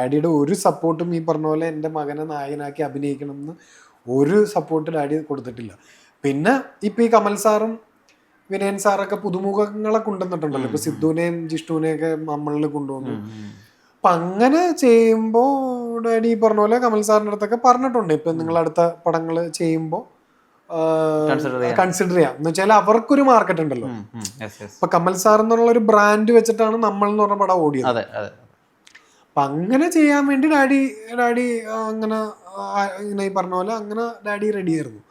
ഡാഡിയുടെ ഒരു സപ്പോർട്ടും ഈ പറഞ്ഞ പോലെ എൻ്റെ മകനെ നായകനാക്കി അഭിനയിക്കണം എന്ന് ഒരു സപ്പോർട്ട് ഡാഡി കൊടുത്തിട്ടില്ല. പിന്നെ ഇപ്പം ഈ കമൽ സാറും വിനയൻ സാറൊക്കെ പുതുമുഖങ്ങളെ കൊണ്ടുവന്നിട്ടുണ്ടല്ലോ. ഇപ്പൊ സിദ്ധുവിനെയും ജിഷ്ണുവിനെയൊക്കെ നമ്മളിൽ കൊണ്ടുവന്നു. അപ്പം അങ്ങനെ ചെയ്യുമ്പോൾ ഡാഡി പറഞ്ഞ പോലെ കമൽ സാറിൻ്റെ അടുത്തൊക്കെ പറഞ്ഞിട്ടുണ്ട്, ഇപ്പം നിങ്ങൾ അടുത്ത പടങ്ങൾ ചെയ്യുമ്പോൾ കൺസിഡർ ചെയ്യാം എന്ന് വെച്ചാൽ അവർക്കൊരു മാർക്കറ്റ് ഉണ്ടല്ലോ. ഇപ്പൊ കമൽ സാർ എന്നുള്ള ഒരു ബ്രാൻഡ് വെച്ചിട്ടാണ് നമ്മൾ എന്ന് പറഞ്ഞ പടം ഓടിയത്. അപ്പൊ അങ്ങനെ ചെയ്യാൻ വേണ്ടി ഡാഡി അങ്ങനെ ഇങ്ങനെ ഈ പറഞ്ഞ പോലെ അങ്ങനെ ഡാഡി റെഡി ആയിരുന്നു.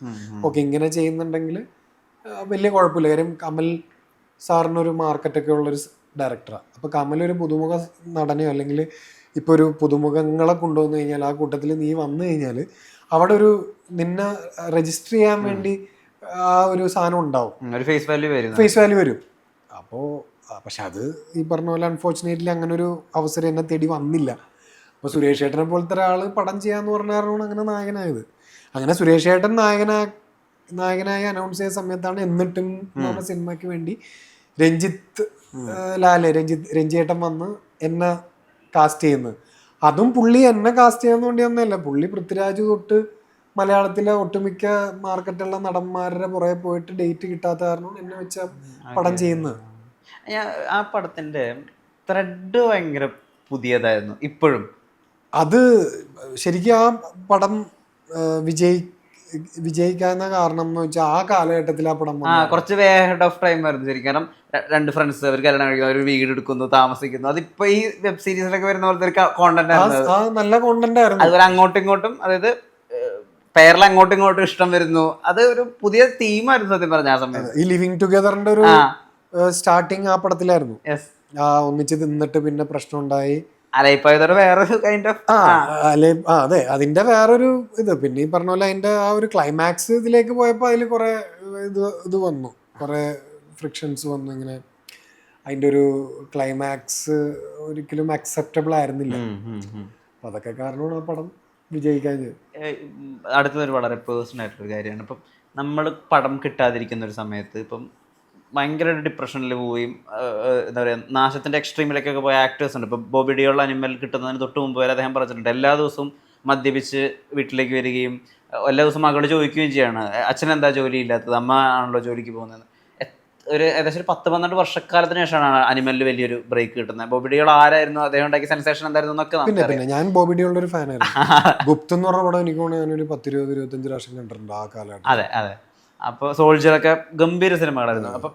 ഓക്കെ, ഇങ്ങനെ ചെയ്യുന്നുണ്ടെങ്കിൽ വലിയ കുഴപ്പമില്ല. കാര്യം കമൽ സാറിനൊരു മാർക്കറ്റൊക്കെ ഉള്ളൊരു ഡയറക്ടറാണ്. അപ്പോൾ കമൽ ഒരു പുതുമുഖ നടനെയോ അല്ലെങ്കിൽ ഇപ്പോൾ ഒരു പുതുമുഖങ്ങളെ കൊണ്ടുവന്നു കഴിഞ്ഞാൽ ആ കൂട്ടത്തിൽ നീ വന്നു കഴിഞ്ഞാൽ അവിടെ ഒരു നിന്നെ രജിസ്റ്റർ ചെയ്യാൻ വേണ്ടി ആ ഒരു സാധനം ഉണ്ടാവും, ഫേസ് വാല്യൂ വരും. അപ്പോൾ പക്ഷെ അത് ഈ പറഞ്ഞ പോലെ അൺഫോർച്ചുനേറ്റ്ലി അങ്ങനെ ഒരു അവസരം എന്നെ തേടി വന്നില്ല. അപ്പോൾ സുരേഷ് ഏട്ടനെ പോലത്തെ ഒരാൾ പടം ചെയ്യാന്ന് പറഞ്ഞാലാണ് അങ്ങനെ നായകനായത്. അങ്ങനെ സുരേഷ് ഏട്ടൻ നായകനായി അനൗൺസ് ചെയ്ത സമയത്താണ് എന്നിട്ടും എന്ന് പറഞ്ഞ സിനിമയ്ക്ക് വേണ്ടി രഞ്ജിയേട്ടൻ വന്ന് എന്നെ കാസ്റ്റ് ചെയ്യുന്നത്. അതും പുള്ളി എന്നെ കാസ്റ്റ് ചെയ്യാൻ വേണ്ടി ഒന്നല്ല, പുള്ളി പൃഥ്വിരാജ് തൊട്ട് മലയാളത്തിലെ ഒട്ടുമിക്ക മാർക്കറ്റുള്ള നടന്മാരുടെ പുറകെ പോയിട്ട് ഡേറ്റ് കിട്ടാത്ത കാരണം എന്നെ വെച്ച പടം ചെയ്യുന്നത്. ആ പടത്തിന്റെ ത്രെഡ് ഭയങ്കര പുതിയതായിരുന്നു ഇപ്പോഴും. അത് ശരിക്കും ആ പടം വിജയിക്കാവുന്ന കാരണം എന്ന് വെച്ചാൽ ആ കാലഘട്ടത്തിൽ ആ പടം കുറച്ച് ഹെഡ് ഓഫ് ടൈം ആയിരുന്നു ശരിക്കും. കാരണം രണ്ട് ഫ്രണ്ട്സ് അവർ കല്യാണം കഴിക്കുന്നു, അവർ വീട് എടുക്കുന്നു, താമസിക്കുന്നു. അതിപ്പോ ഈ വെബ് സീരീസിലൊക്കെ വരുന്ന പോലത്തെ ഒരു കോണ്ടന്റ് ആയിരുന്നു, നല്ല കോണ്ടന്റ് ആയിരുന്നു. അതുപോലെ അങ്ങോട്ടും ഇങ്ങോട്ടും, അതായത് പേരിൽ അങ്ങോട്ടും ഇങ്ങോട്ടും ഇഷ്ടം വരുന്നു. അത് ഒരു പുതിയ തീമായിരുന്നു സത്യം പറഞ്ഞ ആ സമയത്ത്. ഈ ലിവിങ് ടുഗദറിന്റെ ഒരു സ്റ്റാർട്ടിങ് ആ പടത്തിലായിരുന്നു. ഒന്നിച്ച് നിന്നിട്ട് പിന്നെ പ്രശ്നം ഉണ്ടായി, വേറൊരു കൈൻഡ് ഓഫ് അതെ അതിന്റെ വേറൊരു ഇത്. പിന്നെ ഈ പറഞ്ഞ പോലെ അതിന്റെ ആ ഒരു ക്ലൈമാക്സ് ഇതിലേക്ക് പോയപ്പോ അതിൽ കുറെ ഇത് വന്നു, കുറെ ഫ്രിക്ഷൻസ് വന്നു. ഇങ്ങനെ അതിന്റെ ഒരു ക്ലൈമാക്സ് ഒരിക്കലും അക്സെപ്റ്റബിൾ ആയിരുന്നില്ല. അപ്പൊ അതൊക്കെ കാരണമാണ് ആ പടം വിജയിക്കാൻ. അടുത്തൊരു വളരെ പേഴ്സണൽ ആയിട്ടൊരു കാര്യമാണ്. ഇപ്പം നമ്മൾ പടം കിട്ടാതിരിക്കുന്ന ഒരു സമയത്ത് ഇപ്പം ഭയങ്കര ഡിപ്രഷനിൽ പോവുകയും എന്താ പറയുക നാശത്തിൻ്റെ എക്സ്ട്രീമിലേക്കൊക്കെ പോയ ആക്ടേഴ്സ് ഉണ്ട്. ഇപ്പോൾ ബോബി ഡിയോൾ അനിമൽ കിട്ടുന്നതിന് തൊട്ട് മുമ്പ് വരെ അദ്ദേഹം പറഞ്ഞിട്ടുണ്ട് എല്ലാ ദിവസവും മദ്യപിച്ച് വീട്ടിലേക്ക് വരികയും എല്ലാ ദിവസവും മകളോട് ചോദിക്കുകയും ചെയ്യാണ്, അച്ഛനെന്താ ജോലി ഇല്ലാത്തത്, അമ്മ ആണല്ലോ ജോലിക്ക് പോകുന്നത്. ഒരു ഏകദേശം ഒരു 10-12 വർഷക്കാലത്തിന് ശേഷമാണ് അനിമലിൽ വലിയൊരു ബ്രേക്ക് കിട്ടുന്നത്. ബോബി ഡിയോൾ ആരായിരുന്നു, അദ്ദേഹം ഉണ്ടാക്കിയ സെൻസേഷൻ എന്തായിരുന്നു എന്നൊക്കെ. പിന്നെ ഞാൻ ബോബി ഡിയോളുടെ ഒരു ഫാനായിരുന്നു. ഗുപ്ത് എന്ന് പറഞ്ഞ പടം എനിക്ക് ഞാനൊരു 10-20-25 പ്രാവശ്യം കണ്ടിട്ടുണ്ട് ആ കാലഘട്ടം. അതെ അതെ. അപ്പോൾ സോൾജറൊക്കെ ഗംഭീര സിനിമകളായിരുന്നു. അപ്പം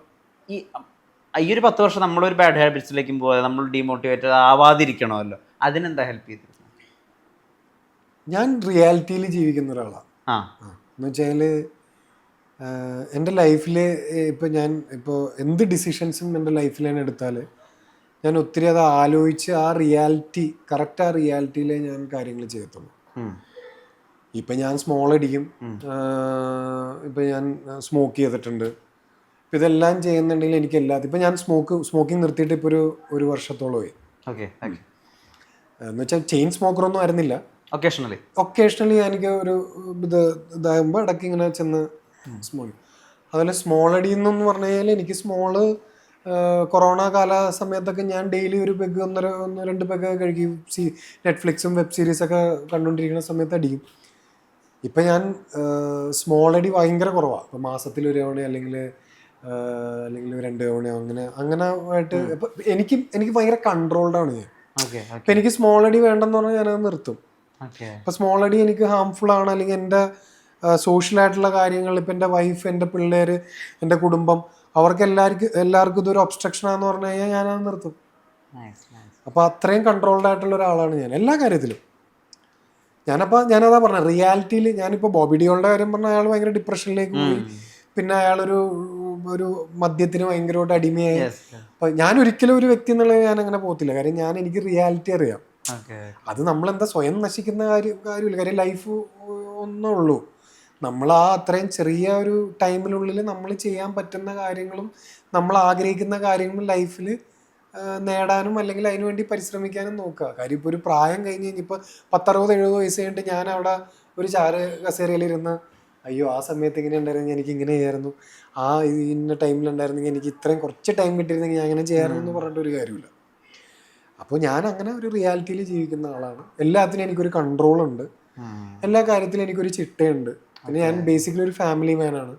ഈ ഒരു 10 വർഷം നമ്മളൊരു ബാഡ് ഹാബിറ്റ്സിലേക്കും പോകാതെ നമ്മൾ ഡീമോട്ടിവേറ്റഡ് ആവാതിരിക്കണമല്ലോ, അതിനെന്താ ഹെൽപ്പ് ചെയ്തിരുന്നത്? ഞാൻ റിയാലിറ്റിയിൽ ജീവിക്കുന്ന ഒരാളാണ്. എന്ന് വെച്ചാൽ എൻ്റെ ലൈഫിൽ ഇപ്പോൾ എന്ത് ഡിസിഷൻസും എൻ്റെ ലൈഫിൽ ഞാൻ എടുത്താൽ ഞാൻ ഒത്തിരി അത് ആലോചിച്ച് ആ റിയാലിറ്റിയിലേ ഞാൻ കാര്യങ്ങൾ ചെയ്യത്തുള്ളൂ. ഇപ്പം ഞാൻ സ്മോൾ അടിക്കും, ഇപ്പം ഞാൻ സ്മോക്ക് ചെയ്തിട്ടുണ്ട്. ഇപ്പം ഇതെല്ലാം ചെയ്യുന്നുണ്ടെങ്കിൽ എനിക്ക് ഇപ്പം ഞാൻ സ്മോക്കിംഗ് നിർത്തിയിട്ട് ഇപ്പോൾ ഒരു വർഷത്തോളമായി. എന്ന് വെച്ചാൽ ചെയിൻ സ്മോക്കറൊന്നും ആയിരുന്നില്ല. ഒക്കേഷണലി എനിക്ക് ഒരു ഇതാകുമ്പോൾ ഇടയ്ക്ക് ഇങ്ങനെ ചെന്ന് സ്മോൾ. അതുപോലെ സ്മോൾ അടി എന്ന് പറഞ്ഞു കഴിഞ്ഞാൽ എനിക്ക് കൊറോണ കാല സമയത്തൊക്കെ ഞാൻ ഡെയിലി ഒരു പെഗ് 1-2 പെഗ് കഴിക്കും. നെറ്റ്ഫ്ലിക്സും വെബ് സീരീസൊക്കെ കണ്ടുകൊണ്ടിരിക്കുന്ന സമയത്ത് അടിക്കും. ഇപ്പം ഞാൻ സ്മോൾ അടി ഭയങ്കര കുറവാണ്. ഇപ്പം മാസത്തിൽ 1 തവണ അല്ലെങ്കിൽ 2 തവണയോ അങ്ങനെ ആയിട്ട്. ഇപ്പം എനിക്ക് ഭയങ്കര കൺട്രോൾഡാണ് ഞാൻ. ഇപ്പം എനിക്ക് സ്മോൾ അടി വേണ്ടെന്ന് പറഞ്ഞാൽ ഞാനത് നിർത്തും. ഇപ്പം സ്മോൾ അടി എനിക്ക് ഹാംഫുൾ ആണ്, അല്ലെങ്കിൽ എൻ്റെ സോഷ്യലായിട്ടുള്ള കാര്യങ്ങൾ, ഇപ്പം എൻ്റെ വൈഫ്, എൻ്റെ പിള്ളേർ, എൻ്റെ കുടുംബം, അവർക്ക് എല്ലാവർക്കും ഇതൊരു ഒബ്സ്ട്രക്ഷനാന്ന് പറഞ്ഞു കഴിഞ്ഞാൽ ഞാനത് നിർത്തും. അപ്പോൾ അത്രയും കൺട്രോൾഡ് ആയിട്ടുള്ള ഒരാളാണ് ഞാൻ എല്ലാ കാര്യത്തിലും. ഞാനതാ പറഞ്ഞത്, റിയാലിറ്റിയിൽ ഞാനിപ്പോൾ ബോബി ഡിയോളുടെ കാര്യം പറഞ്ഞാൽ അയാൾ ഭയങ്കര ഡിപ്രഷനിലേക്ക് പോയി. പിന്നെ അയാളൊരു മദ്യത്തിന് ഭയങ്കരമായിട്ട് അടിമയായി. അപ്പം ഞാൻ ഒരിക്കലും ഒരു വ്യക്തി എന്നുള്ളത് ഞാൻ അങ്ങനെ പോകത്തില്ല. കാര്യം എനിക്ക് റിയാലിറ്റി അറിയാം. അത് നമ്മളെന്താ സ്വയം നശിക്കുന്ന കാര്യമില്ല. കാര്യം ലൈഫ് ഒന്നേ ഉള്ളൂ. നമ്മൾ ആ അത്രയും ചെറിയ ഒരു ടൈമിനുള്ളിൽ നമ്മൾ ചെയ്യാൻ പറ്റുന്ന കാര്യങ്ങളും നമ്മൾ ആഗ്രഹിക്കുന്ന കാര്യങ്ങളും ലൈഫിൽ നേടാനും അല്ലെങ്കിൽ അതിനുവേണ്ടി പരിശ്രമിക്കാനും നോക്കുക. കാര്യം ഇപ്പോൾ ഒരു പ്രായം കഴിഞ്ഞ് കഴിഞ്ഞിപ്പോൾ 10-60-70 വയസ്സ് കഴിഞ്ഞിട്ട് ഞാൻ അവിടെ ഒരു കസേരയിലിരുന്ന് അയ്യോ ആ സമയത്ത് ഇങ്ങനെ ഉണ്ടായിരുന്നെങ്കിൽ എനിക്ക് ഇങ്ങനെ ചെയ്യായിരുന്നു, ആ ഇന്ന ടൈമിലുണ്ടായിരുന്നെങ്കിൽ എനിക്ക് ഇത്രയും കുറച്ച് ടൈം കിട്ടിയിരുന്നെങ്കിൽ ഞാൻ അങ്ങനെ ചെയ്യാറുണ്ട് എന്ന് പറഞ്ഞിട്ട് ഒരു കാര്യമില്ല. അപ്പോൾ ഞാൻ അങ്ങനെ ഒരു റിയാലിറ്റിയിൽ ജീവിക്കുന്ന ആളാണ്. എല്ലാത്തിനും എനിക്കൊരു കൺട്രോൾ ഉണ്ട്, എല്ലാ കാര്യത്തിലും എനിക്കൊരു ചിട്ടയുണ്ട്. പിന്നെ ഞാൻ ബേസിക്കലി ഒരു ഫാമിലി മാനാണ്.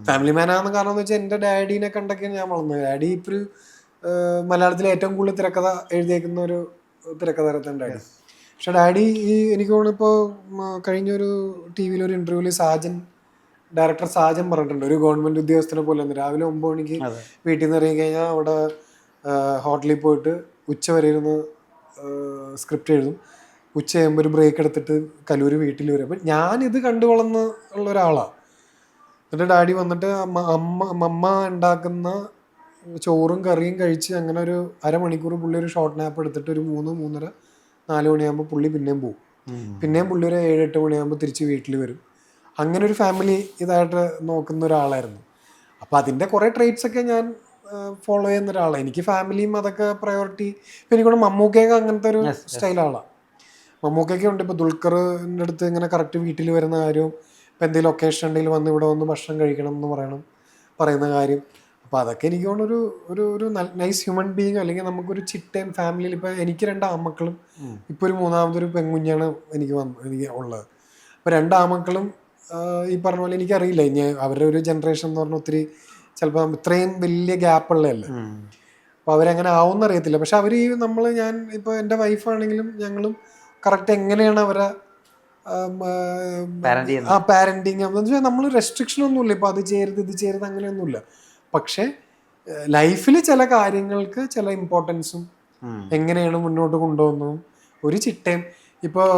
ഫാമിലി മാനാണെന്ന് കാരണം എന്ന് വെച്ചാൽ എൻ്റെ ഡാഡീനെ കണ്ടൊക്കെയാണ് ഞാൻ വളർന്നത്. ഡാഡി ഇപ്പോൾ ഒരു മലയാളത്തിലെ ഏറ്റവും കൂടുതൽ തിരക്കഥ എഴുതിയേക്കുന്ന ഒരു തിരക്കഥാകൃത്താണ് ഡാഡി. പക്ഷെ ഡാഡി എനിക്ക് തോന്നുന്നിപ്പോൾ കഴിഞ്ഞൊരു ടി വിയിൽ ഒരു ഇൻ്റർവ്യൂവിൽ ഡയറക്ടർ സാജൻ പറഞ്ഞിട്ടുണ്ട്, ഒരു ഗവൺമെൻറ് ഉദ്യോഗസ്ഥനെ പോലെ ഒന്ന് രാവിലെ 9 മണിക്ക് വീട്ടിൽ നിന്ന് ഇറങ്ങി കഴിഞ്ഞാൽ അവിടെ ഹോട്ടലിൽ പോയിട്ട് ഉച്ച വരെ ഇരുന്ന് സ്ക്രിപ്റ്റ് എഴുതും. ഉച്ച കഴിയുമ്പോൾ ഒരു ബ്രേക്ക് എടുത്തിട്ട് കലൂര് വീട്ടിൽ വരും. അപ്പം ഞാനിത് കണ്ടു വളർന്ന ഉള്ള ഒരാളാണ്. എന്നിട്ട് ഡാഡി വന്നിട്ട് അമ്മ ഉണ്ടാക്കുന്ന ചോറും കറിയും കഴിച്ച് അങ്ങനെ ഒരു അരമണിക്കൂർ പുള്ളി ഒരു ഷോർട്ട് നാപ്പ് എടുത്തിട്ട് ഒരു 3-3:30 4 മണിയാകുമ്പോൾ പുള്ളി പിന്നെയും പോകും. പിന്നെയും പുള്ളി ഒരു 7-8 മണിയാകുമ്പോൾ തിരിച്ച് വീട്ടിൽ വരും. അങ്ങനെ ഒരു ഫാമിലി ഇതായിട്ട് നോക്കുന്ന ഒരാളായിരുന്നു. അപ്പോൾ അതിൻ്റെ കുറേ ട്രേറ്റ്സ് ഒക്കെ ഞാൻ ഫോളോ ചെയ്യുന്ന ഒരാളാണ്. എനിക്ക് ഫാമിലിയും അതൊക്കെ പ്രയോറിറ്റി. ഇപ്പം എനിക്കൂടെ മമ്മൂക്കയൊക്കെ അങ്ങനത്തെ ഒരു സ്റ്റൈലാളാണ്. മമ്മൂക്കയൊക്കെ ഉണ്ട്. ഇപ്പോൾ ദുൽഖറിൻ്റെ അടുത്ത് ഇങ്ങനെ കറക്റ്റ് വീട്ടിൽ വരുന്ന കാര്യവും, ഇപ്പോൾ എന്തെങ്കിലും ഒക്കേഷൻ ഉണ്ടെങ്കിൽ വന്ന് ഇവിടെ വന്ന് ഭക്ഷണം കഴിക്കണം എന്ന് പറയുന്ന കാര്യം. അപ്പോൾ അതൊക്കെ എനിക്ക് തോന്നുന്നു ഒരു ഒരു നൈസ് ഹ്യൂമൻ ബീങ്, അല്ലെങ്കിൽ നമുക്കൊരു ചിട്ടയും ഫാമിലിയിൽ. ഇപ്പോൾ എനിക്ക് 2 ആൺമക്കളും ഇപ്പോൾ ഒരു മൂന്നാമതൊരു പെൺകുഞ്ഞാണ് എനിക്ക് ഉള്ളത്. അപ്പോൾ 2 ആൺമക്കളും ഈ പറഞ്ഞ പോലെ എനിക്കറിയില്ല ഇനി അവരുടെ ഒരു ജനറേഷൻ എന്ന് പറഞ്ഞാൽ ഒത്തിരി ചിലപ്പോൾ ഇത്രയും വലിയ ഗ്യാപ്പുള്ളതല്ലേ. അപ്പോൾ അവരെങ്ങനെ ആവുമെന്ന് അറിയത്തില്ല. പക്ഷെ അവർ ഞാൻ ഇപ്പോൾ എൻ്റെ വൈഫാണെങ്കിലും ഞങ്ങളും കറക്റ്റ് എങ്ങനെയാണ് അവരെ പാരൻറ്റിങ് എന്ന് വെച്ചാൽ നമ്മൾ റെസ്ട്രിക്ഷൻ ഒന്നുമില്ല. ഇപ്പോൾ അത് ചെയ്യരുത് ഇത് ചെയ്യരുത് അങ്ങനെയൊന്നുമില്ല. പക്ഷേ ലൈഫിൽ ചില കാര്യങ്ങൾക്ക് ചില ഇമ്പോർട്ടൻസും എങ്ങനെയാണ് മുന്നോട്ട് കൊണ്ടുപോകുന്നതും ഒരു ചിട്ടയും. ഇപ്പോൾ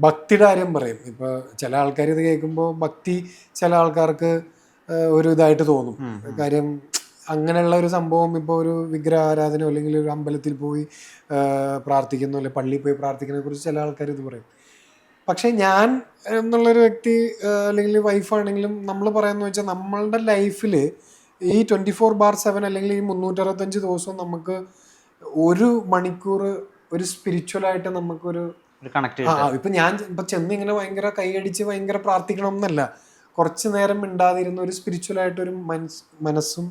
ഭക്തിയുടെ കാര്യം പറയും. ഇപ്പോൾ ചില ആൾക്കാർ ഇത് കേൾക്കുമ്പോൾ ഭക്തി ചില ആൾക്കാർക്ക് ഒരു ഇതായിട്ട് തോന്നും. കാര്യം അങ്ങനെയുള്ള ഒരു സംഭവം, ഇപ്പോൾ ഒരു വിഗ്രഹ ആരാധന അല്ലെങ്കിൽ ഒരു അമ്പലത്തിൽ പോയി പ്രാർത്ഥിക്കുന്നു, അല്ലെങ്കിൽ പള്ളിയിൽ പോയി പ്രാർത്ഥിക്കുന്നതിനെ കുറിച്ച് ചില ആൾക്കാർ ഇത് പറയും. പക്ഷേ ഞാൻ എന്നുള്ളൊരു വ്യക്തി അല്ലെങ്കിൽ വൈഫാണെങ്കിലും നമ്മൾ പറയാമെന്ന് വെച്ചാൽ നമ്മളുടെ ലൈഫിൽ ഈ 24/7 അല്ലെങ്കിൽ ഈ 365 ദിവസവും നമുക്ക് 1 മണിക്കൂർ ഒരു സ്പിരിച്വലായിട്ട് നമുക്കൊരു ഇപ്പം ഞാൻ ഇപ്പം ചെന്ന് ഇങ്ങനെ ഭയങ്കര കൈയടിച്ച് ഭയങ്കര പ്രാർത്ഥിക്കണം എന്നല്ല, കുറച്ച് നേരം മിണ്ടാതിരുന്ന ഒരു സ്പിരിച്വലായിട്ടൊരു മനസ്സും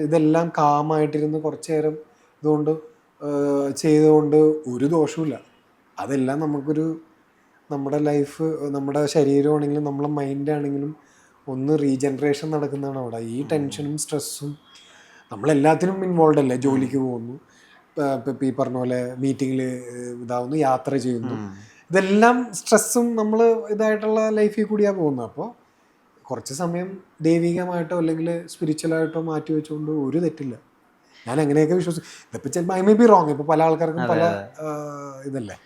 ഇതെല്ലാം കാമായിട്ടിരുന്ന് കുറച്ച് നേരം ഇതുകൊണ്ട് ചെയ്തുകൊണ്ട് ഒരു ദോഷവുമില്ല. അതെല്ലാം നമ്മുടെ ലൈഫ്, നമ്മുടെ ശരീരമാണെങ്കിലും നമ്മളെ മൈൻഡാണെങ്കിലും ഒന്ന് റീജനറേഷൻ നടക്കുന്നതാണ് അവിടെ. ഈ ടെൻഷനും സ്ട്രെസ്സും നമ്മളെല്ലാത്തിനും ഇൻവോൾവ് അല്ലേ. ജോലിക്ക് പോകുന്നു, ഇപ്പം ഈ പറഞ്ഞ പോലെ മീറ്റിങ്ങിൽ ഇതാവുന്നു, യാത്ര ചെയ്യുന്നു, ഇതെല്ലാം സ്ട്രെസ്സും നമ്മൾ ഇതായിട്ടുള്ള ലൈഫിൽ കൂടിയാണ് പോകുന്നത്. അപ്പോൾ കുറച്ച് സമയം ദൈവികമായിട്ടോ അല്ലെങ്കിൽ സ്പിരിച്വലായിട്ടോ മാറ്റി വെച്ചുകൊണ്ട് ഒരു തെറ്റില്ല. ഞാൻ അങ്ങനെയൊക്കെ വിശ്വസിക്കും. ഇതിപ്പോൾ ചിലപ്പോൾ ഐ മേ ബി റോങ്. ഇപ്പോൾ പല ആൾക്കാർക്കും പല ഇതല്ലേ.